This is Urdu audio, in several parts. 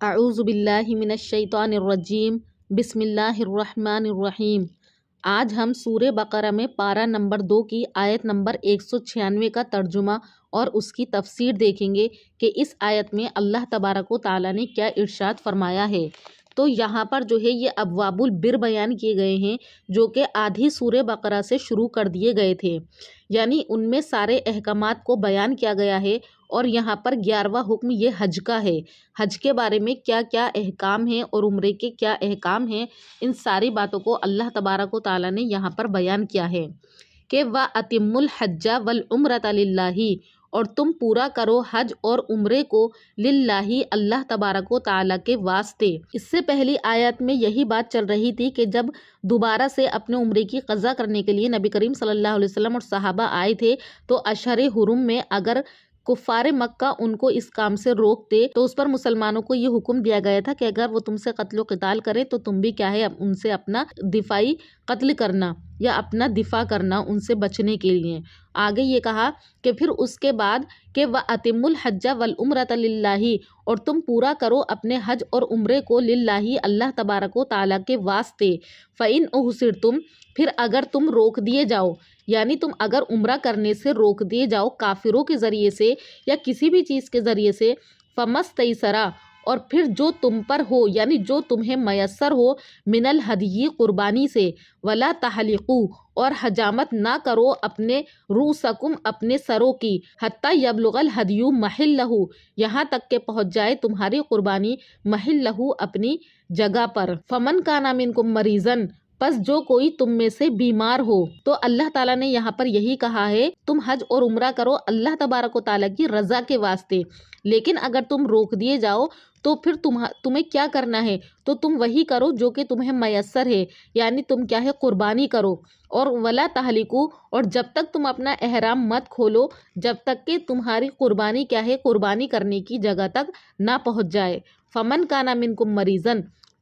اعوذ باللہ من الشیطان الرجیم بسم اللہ الرحمن الرحیم۔ آج ہم سورہ بقرہ میں پارہ نمبر 2 کی آیت نمبر 196 کا ترجمہ اور اس کی تفسیر دیکھیں گے کہ اس آیت میں اللہ تبارک و تعالیٰ نے کیا ارشاد فرمایا ہے۔ تو یہاں پر جو ہے یہ ابواب البر بیان کیے گئے ہیں جو کہ آدھی سورہ بقرہ سے شروع کر دیے گئے تھے، یعنی ان میں سارے احکامات کو بیان کیا گیا ہے۔ اور یہاں پر 11واں حکم یہ حج کا ہے۔ حج کے بارے میں کیا کیا احکام ہیں اور عمرے کے کیا احکام ہیں، ان ساری باتوں کو اللہ تبارک و تعالیٰ نے یہاں پر بیان کیا ہے کہ وَأَتِمُّ الْحَجَّ وَالْعُمْرَةَ لِلَّهِ، اور تم پورا کرو حج اور عمرے کو للہ اللہ تبارک و تعالیٰ کے واسطے۔ اس سے پہلی آیت میں یہی بات چل رہی تھی کہ جب دوبارہ سے اپنے عمرے کی قضا کرنے کے لیے نبی کریم صلی اللہ علیہ وسلم اور صحابہ آئے تھے تو اشہر حرم میں اگر کفار مکہ ان کو اس کام سے روکتے تو اس پر مسلمانوں کو یہ حکم دیا گیا تھا کہ اگر وہ تم سے قتل و قتال کرے تو تم بھی کیا ہے ان سے اپنا دفاعی قتل کرنا یا اپنا دفاع کرنا ان سے بچنے کے لیے۔ آگے یہ کہا کہ پھر اس کے بعد کہ وَأَتِمُّ الْحَجَّ وَالْعُمْرَةَ لِلَّهِ، اور تم پورا کرو اپنے حج اور عمرے کو للہ اللہ تبارک و تعالیٰ کے واسطے۔ فَإِنْ أُحْصِرْتُمْ، پھر اگر تم روک دیے جاؤ، یعنی تم اگر عمرہ کرنے سے روک دیے جاؤ کافروں کے ذریعے سے یا کسی بھی چیز کے ذریعے سے، فَمَسْتَيْسَرَ، اور پھر جو تم پر ہو یعنی جو تمہیں میسر ہو، من الہدی قربانی سے، ولا تحلقوا، اور حجامت نہ کرو اپنے رؤسکم اپنے سروں کی، حتی یبلغ الہدی محلہ، یہاں تک کہ پہنچ جائے تمہاری قربانی محلہ اپنی جگہ پر۔ فمن کان منکم مریضا، پس جو کوئی تم میں سے بیمار ہو، تو اللہ تعالیٰ نے یہاں پر یہی کہا ہے تم حج اور عمرہ کرو اللہ تبارک و تعالیٰ کی رضا کے واسطے، لیکن اگر تم روک دیے جاؤ تو پھر تمہیں کیا کرنا ہے، تو تم وہی کرو جو کہ تمہیں میسر ہے، یعنی تم کیا ہے قربانی کرو۔ اور ولا تحلقوا، اور جب تک تم اپنا احرام مت کھولو جب تک کہ تمہاری قربانی کیا ہے قربانی کرنے کی جگہ تک نہ پہنچ جائے۔ فمن کان منکم مریضا،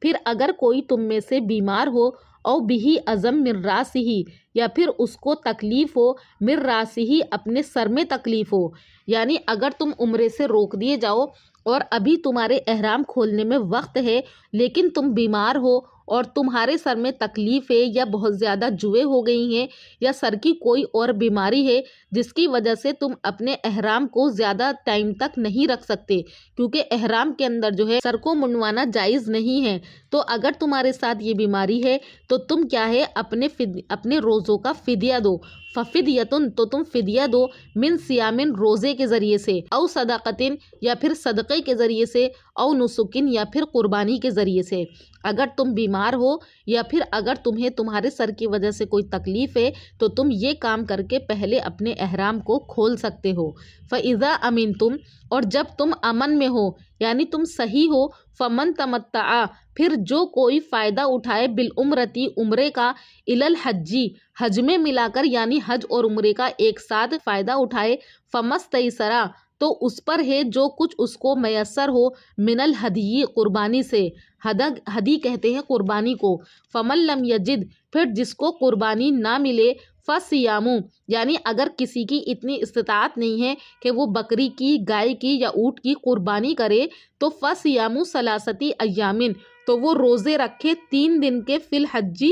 پھر اگر کوئی تم میں سے بیمار ہو، او بہی عزم من راسہ، یا پھر اس کو تکلیف ہو من راسہ اپنے سر میں تکلیف ہو، یعنی اگر تم عمرے سے روک دیے جاؤ اور ابھی تمہارے احرام کھولنے میں وقت ہے لیکن تم بیمار ہو اور تمہارے سر میں تکلیف ہے یا بہت زیادہ جوئیں ہو گئی ہیں یا سر کی کوئی اور بیماری ہے جس کی وجہ سے تم اپنے احرام کو زیادہ ٹائم تک نہیں رکھ سکتے، کیونکہ احرام کے اندر جو ہے سر کو منڈوانا جائز نہیں ہے، تو اگر تمہارے ساتھ یہ بیماری ہے تو تم کیا ہے اپنے روزوں کا فدیہ دو۔ ففدیتن، تو تم فدیہ دو، من صیامن، روزے کے ذریعے سے، او صدقتن، یا پھر صدقے کے ذریعے سے، او نسکن، یا پھر قربانی کے ذریعے سے۔ اگر تم بیمار ہو یا پھر اگر تمہیں تمہارے سر کی وجہ سے کوئی تکلیف ہے تو تم یہ کام کر کے پہلے اپنے احرام کو کھول سکتے ہو۔ فَإِذَا أَمِنْتُمْ، اور جب تم امن میں ہو یعنی تم صحیح ہو، فَمَنْ تَمَتَّعَ، پھر جو کوئی فائدہ اٹھائے بالعمرتی، عمرے کا، إِلَى الْحَجِّ، حج میں ملا کر یعنی حج اور عمرے کا ایک ساتھ فائدہ اٹھائے، فَمَسْتَيْسَرَ، تو اس پر ہے جو کچھ اس کو میسر ہو، من الہدی، قربانی سے، ہدی کہتے ہیں قربانی کو۔ فمن لم یجد، پھر جس کو قربانی نہ ملے، فصیام، یعنی اگر کسی کی اتنی استطاعت نہیں ہے کہ وہ بکری کی، گائے کی یا اونٹ کی قربانی کرے تو فصیام ثلاثۃ ایام، تو وہ روزے رکھے 3 دن کے، فی الحج،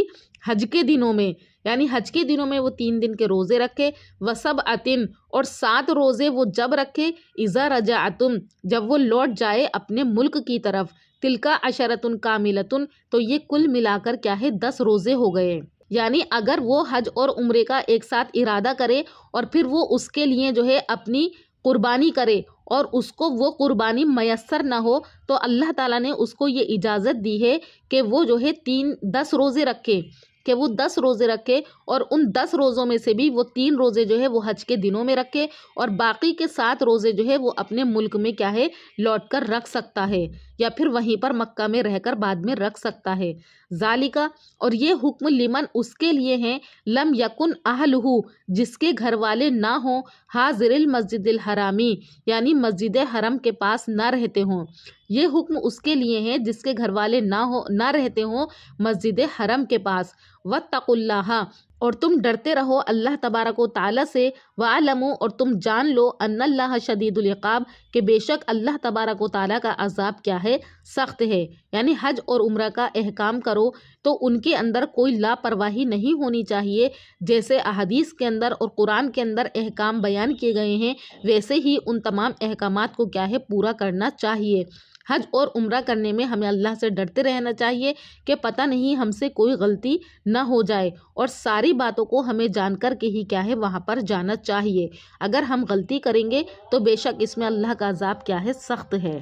حج کے دنوں میں، یعنی حج کے دنوں میں وہ 3 دن کے روزے رکھے، وسبعۃ، اور 7 روزے وہ جب رکھے، اذا رجعتم، جب وہ لوٹ جائے اپنے ملک کی طرف، تلک عشرۃ کاملۃ، تو یہ کل ملا کر کیا ہے 10 روزے ہو گئے۔ یعنی اگر وہ حج اور عمرے کا ایک ساتھ ارادہ کرے اور پھر وہ اس کے لیے جو ہے اپنی قربانی کرے اور اس کو وہ قربانی میسر نہ ہو تو اللہ تعالیٰ نے اس کو یہ اجازت دی ہے کہ وہ جو ہے 10 روزے رکھے، کہ وہ 10 روزے رکھے، اور ان 10 روزوں میں سے بھی وہ 3 روزے جو ہے وہ حج کے دنوں میں رکھے اور باقی کے 7 روزے جو ہے وہ اپنے ملک میں کیا ہے لوٹ کر رکھ سکتا ہے یا پھر وہیں پر مکہ میں رہ کر بعد میں رکھ سکتا ہے۔ ذالکا، اور یہ حکم لمن، اس کے لیے ہیں، لم یکن اہلہ، جس کے گھر والے نہ ہوں، حاضر المسجد الحرامی، یعنی مسجد حرم کے پاس نہ رہتے ہوں۔ یہ حکم اس کے لیے ہے جس کے گھر والے نہ رہتے ہوں مسجد حرم کے پاس، واتقوا اللہ، اور تم ڈرتے رہو اللہ تبارک و تعالیٰ سے، وَاعْلَمُوا، اور تم جان لو، ان اللہ شدید العقاب، کہ بے شک اللہ تبارک و تعالیٰ کا عذاب کیا ہے، سخت ہے۔ یعنی حج اور عمرہ کا احکام کرو تو ان کے اندر کوئی لاپرواہی نہیں ہونی چاہیے، جیسے احادیث کے اندر اور قرآن کے اندر احکام بیان کیے گئے ہیں ویسے ہی ان تمام احکامات کو کیا ہے، پورا کرنا چاہیے۔ حج اور عمرہ کرنے میں ہمیں اللہ سے ڈرتے رہنا چاہیے کہ پتہ نہیں ہم سے کوئی غلطی نہ ہو جائے، اور ساری باتوں کو ہمیں جان کر کے ہی کیا ہے، وہاں پر جانا چاہیے۔ اگر ہم غلطی کریں گے تو بے شک اس میں اللہ کا عذاب کیا ہے، سخت ہے۔